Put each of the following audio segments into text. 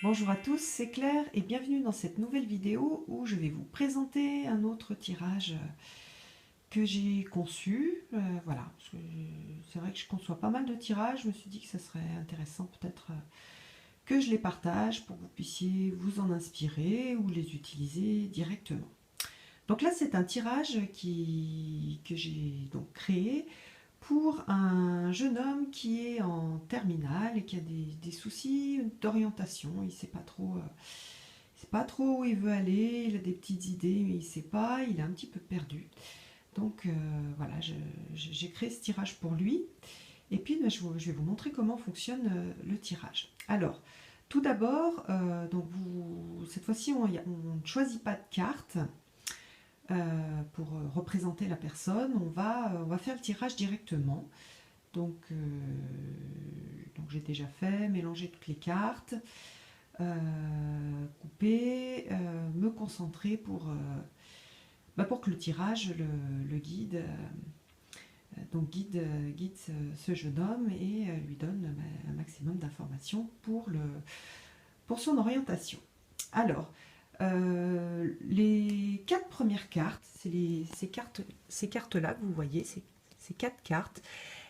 Bonjour à tous, c'est Claire et bienvenue dans cette nouvelle vidéo où je vais vous présenter un autre tirage que j'ai conçu. Voilà, parce que c'est vrai que je conçois pas mal de tirages, je me suis dit que ça serait intéressant peut-être que je les partage pour que vous puissiez vous en inspirer ou les utiliser directement. Donc là c'est un tirage que j'ai donc créé pour un jeune homme qui est en terminale et qui a des soucis d'orientation. Il ne sait pas trop où il veut aller, il a des petites idées, mais il ne sait pas, il est un petit peu perdu. Donc voilà, j'ai créé ce tirage pour lui. Et puis je vais vous montrer comment fonctionne le tirage. Alors, tout d'abord, cette fois-ci, on ne choisit pas de carte pour représenter la personne. On va faire le tirage directement. Donc j'ai déjà fait, mélanger toutes les cartes, couper, me concentrer pour que le tirage, le guide, guide ce jeune homme et lui donne un maximum d'informations pour son orientation. Alors, les quatre premières cartes, ces cartes-là que vous voyez, ces quatre cartes,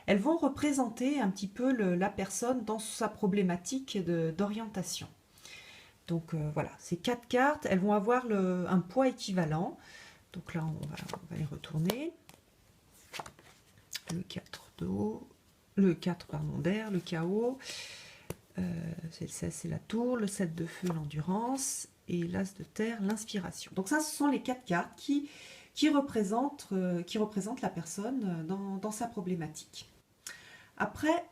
elles vont représenter un petit peu la personne dans sa problématique d'orientation. Donc voilà, ces quatre cartes, elles vont avoir un poids équivalent. Donc là, on va les retourner. Le 4 d'eau, le 4 pardon, d'air, le chaos, c'est le 16, c'est la tour, le 7 de feu, l'endurance, et l'as de terre, l'inspiration. Donc ça, ce sont les quatre cartes qui représentent la personne dans sa problématique. Après,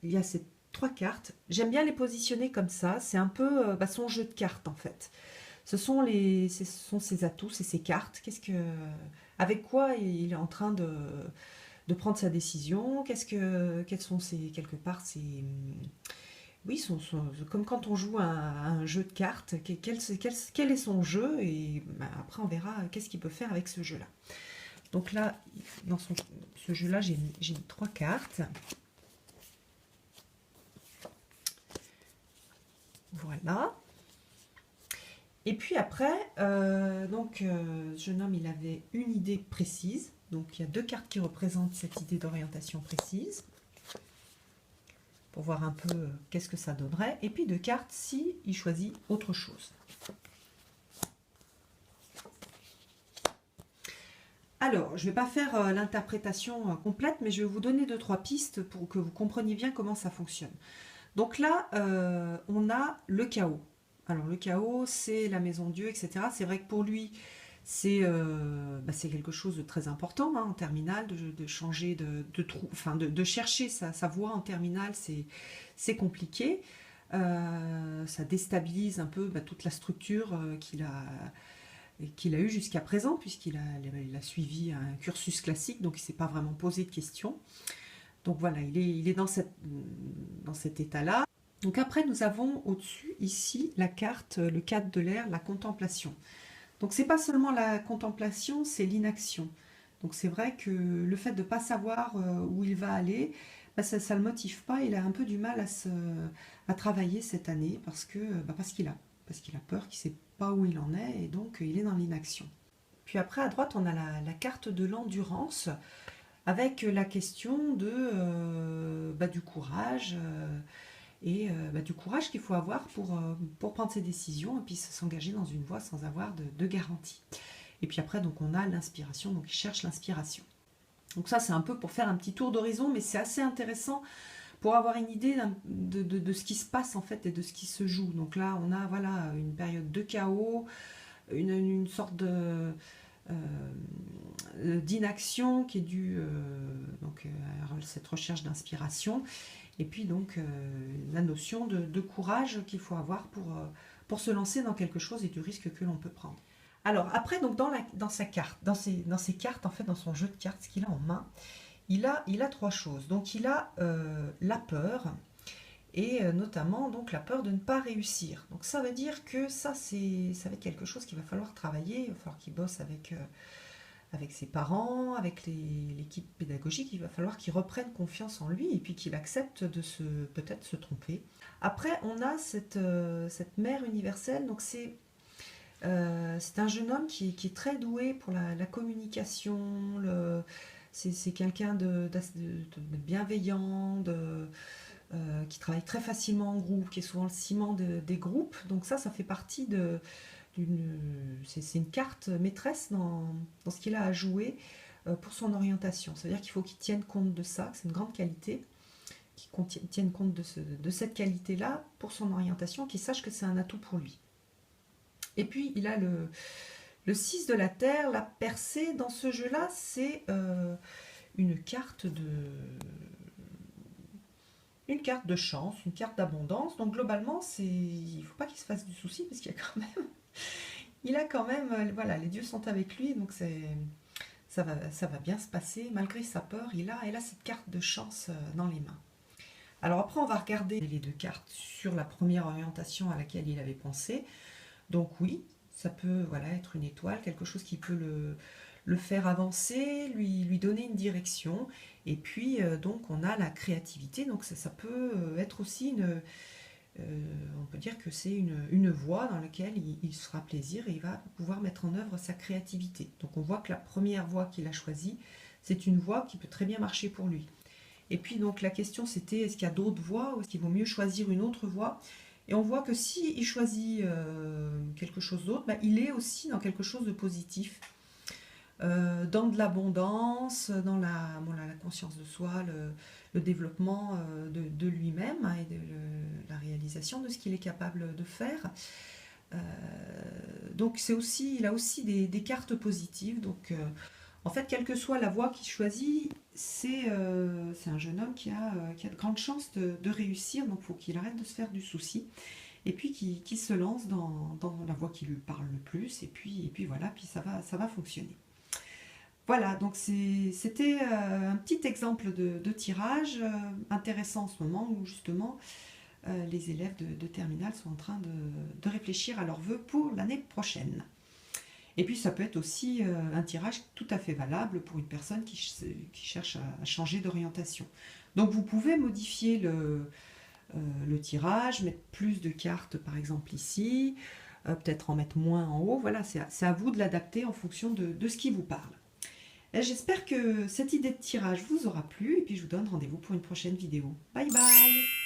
il y a ces trois cartes. J'aime bien les positionner comme ça. C'est un peu son jeu de cartes en fait. Ce sont ses atouts, c'est ses cartes. Avec quoi il est en train de prendre sa décision. Quels sont quelque part oui, comme quand on joue à un jeu de cartes. Quel est son jeu et après on verra qu'est-ce qu'il peut faire avec ce jeu-là. Donc là, dans ce jeu-là, j'ai mis trois cartes. Voilà. Et puis après, ce jeune homme, il avait une idée précise. Donc il y a deux cartes qui représentent cette idée d'orientation précise. Pour voir un peu qu'est-ce que ça donnerait. Et puis deux cartes si il choisit autre chose. Alors, je ne vais pas faire l'interprétation complète, mais je vais vous donner deux, trois pistes pour que vous compreniez bien comment ça fonctionne. Donc là, on a le chaos. Alors le chaos, c'est la maison de Dieu, etc. C'est vrai que pour lui, c'est quelque chose de très important en terminale, de changer de chercher sa voie en terminale, c'est compliqué. Ça déstabilise un peu toute la structure qu'il a eue jusqu'à présent, il a suivi un cursus classique, donc il ne s'est pas vraiment posé de questions. Donc voilà, il est dans cet état-là. Donc après, nous avons au-dessus, ici, la carte, le cadre de l'air, la contemplation. Donc c'est pas seulement la contemplation, c'est l'inaction. Donc c'est vrai que le fait de ne pas savoir où il va aller, ça ne le motive pas, il a un peu du mal à travailler cette année parce qu'il a peur, qu'il ne sait pas où il en est et donc il est dans l'inaction. Puis après à droite on a la carte de l'endurance avec la question du courage du courage qu'il faut avoir pour prendre ses décisions et puis s'engager dans une voie sans avoir de garantie. Et puis après, donc on a l'inspiration, donc il cherche l'inspiration. Donc ça, c'est un peu pour faire un petit tour d'horizon, mais c'est assez intéressant pour avoir une idée de ce qui se passe en fait et de ce qui se joue. Donc là, on a voilà une période de chaos, une sorte d'inaction qui est due à cette recherche d'inspiration. Et puis donc la notion de courage qu'il faut avoir pour se lancer dans quelque chose et du risque que l'on peut prendre. Alors après, donc dans sa carte, dans ses cartes, en fait, dans son jeu de cartes, ce qu'il a en main, il a trois choses. Donc il a la peur, et notamment donc la peur de ne pas réussir. Donc ça veut dire que ça va être quelque chose qu'il va falloir travailler, il va falloir qu'il bosse avec ses parents, avec l'équipe pédagogique, il va falloir qu'il reprenne confiance en lui et puis qu'il accepte de peut-être se tromper. Après, on a cette mère universelle, donc c'est un jeune homme qui est très doué pour la communication, c'est quelqu'un de bienveillant, qui travaille très facilement en groupe, qui est souvent le ciment des groupes. Donc ça fait partie c'est une carte maîtresse dans ce qu'il a à jouer pour son orientation. C'est-à-dire qu'il faut qu'il tienne compte de ça, c'est une grande qualité, qu'il tienne compte de cette qualité-là pour son orientation, qu'il sache que c'est un atout pour lui. Et puis il a le 6 de la Terre, la percée dans ce jeu-là, c'est une carte de chance, une carte d'abondance. Donc globalement, il ne faut pas qu'il se fasse du souci parce qu'il a quand même, voilà, les dieux sont avec lui, donc ça va bien se passer. Malgré sa peur, il a cette carte de chance dans les mains. Alors après, on va regarder les deux cartes sur la première orientation à laquelle il avait pensé. Donc oui, ça peut être une étoile, quelque chose qui peut le faire avancer, lui donner une direction. Et puis, donc, on a la créativité. Donc, ça peut être aussi on peut dire que c'est une voie dans laquelle il se fera plaisir et il va pouvoir mettre en œuvre sa créativité. Donc, on voit que la première voie qu'il a choisie, c'est une voie qui peut très bien marcher pour lui. Et puis, donc, la question, c'était est-ce qu'il y a d'autres voies ou est-ce qu'il vaut mieux choisir une autre voie? Et on voit que s'il choisit quelque chose d'autre, il est aussi dans quelque chose de positif. Dans de l'abondance, dans la conscience de soi, le développement de lui-même et de la réalisation de ce qu'il est capable de faire. Donc il a aussi des cartes positives. Donc en fait, quelle que soit la voie qu'il choisit, c'est un jeune homme qui a de grandes chances de réussir. Donc il faut qu'il arrête de se faire du souci. Et puis qu'il se lance dans la voie qui lui parle le plus. Et puis voilà, puis ça va fonctionner. Voilà, donc c'était un petit exemple de tirage intéressant en ce moment où justement les élèves de terminale sont en train de réfléchir à leurs vœux pour l'année prochaine. Et puis ça peut être aussi un tirage tout à fait valable pour une personne qui cherche à changer d'orientation. Donc vous pouvez modifier le tirage, mettre plus de cartes par exemple ici, peut-être en mettre moins en haut. Voilà, c'est à vous de l'adapter en fonction de ce qui vous parle. J'espère que cette idée de tirage vous aura plu et puis je vous donne rendez-vous pour une prochaine vidéo. Bye bye!